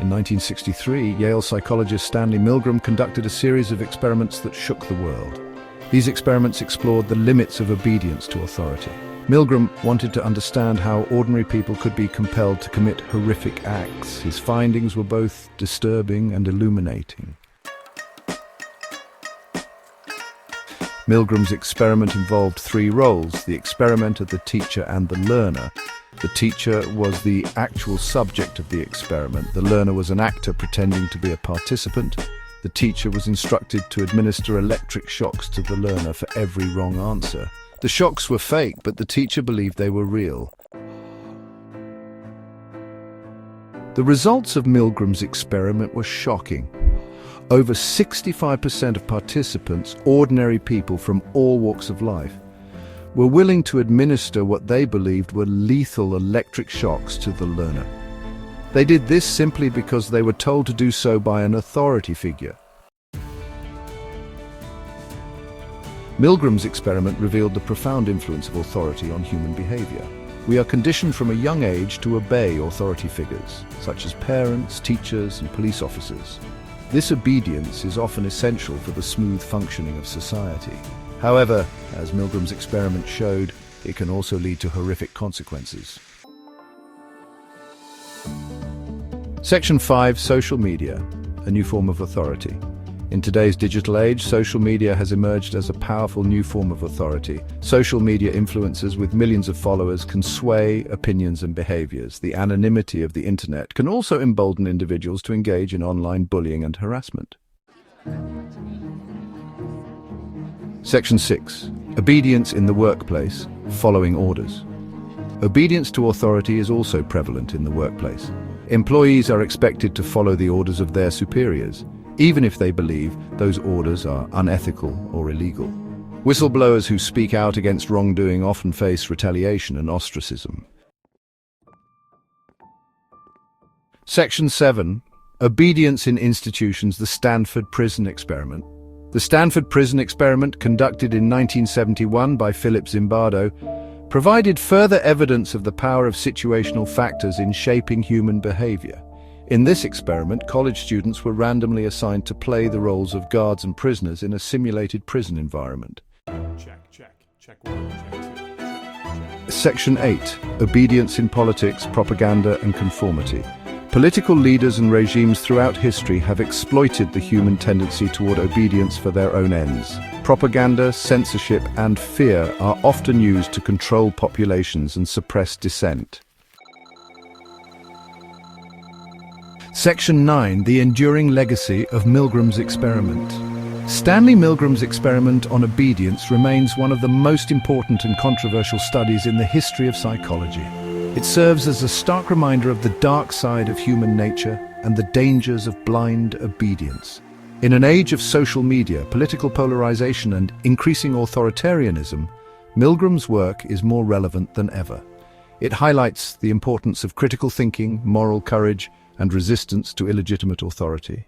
In 1963, Yale psychologist Stanley Milgram conducted a series of experiments that shook the world. These experiments explored the limits of obedience to authority. Milgram wanted to understand how ordinary people could be compelled to commit horrific acts. His findings were both disturbing and illuminating. Milgram's experiment involved three roles: the experimenter, the teacher, and the learner. The teacher was the actual subject of the experiment. The learner was an actor pretending to be a participant. The teacher was instructed to administer electric shocks to the learner for every wrong answer. The shocks were fake, but the teacher believed they were real. The results of Milgram's experiment were shocking. Over 65% of participants, ordinary people from all walks of life, were willing to administer what they believed were lethal electric shocks to the learner. They did this simply because they were told to do so by an authority figure. Milgram's experiment revealed the profound influence of authority on human behavior. We are conditioned from a young age to obey authority figures, such as parents, teachers, and police officers. This obedience is often essential for the smooth functioning of society. However, as Milgram's experiment showed, it can also lead to horrific consequences. Section 5. Social media, a new form of authority. In today's digital age, social media has emerged as a powerful new form of authority. Social media influencers with millions of followers can sway opinions and behaviors. The anonymity of the internet can also embolden individuals to engage in online bullying and harassment. Section 6. Obedience in the workplace, following orders. Obedience to authority is also prevalent in the workplace. Employees are expected to follow the orders of their superiors, even if they believe those orders are unethical or illegal. Whistleblowers who speak out against wrongdoing often face retaliation and ostracism. Section 7. Obedience in institutions, the Stanford Prison Experiment. The Stanford Prison Experiment, conducted in 1971 by Philip Zimbardo, provided further evidence of the power of situational factors in shaping human behavior. In this experiment, college students were randomly assigned to play the roles of guards and prisoners in a simulated prison environment. Check 1, check 2. Check. Section 8. Obedience in politics, propaganda, and conformity. Political leaders and regimes throughout history have exploited the human tendency toward obedience for their own ends. Propaganda, censorship, and fear are often used to control populations and suppress dissent. Section 9. The enduring legacy of Milgram's experiment. Stanley Milgram's experiment on obedience remains one of the most important and controversial studies in the history of psychology. It serves as a stark reminder of the dark side of human nature and the dangers of blind obedience. In an age of social media, political polarization, and increasing authoritarianism, Milgram's work is more relevant than ever. It highlights the importance of critical thinking, moral courage, and resistance to illegitimate authority.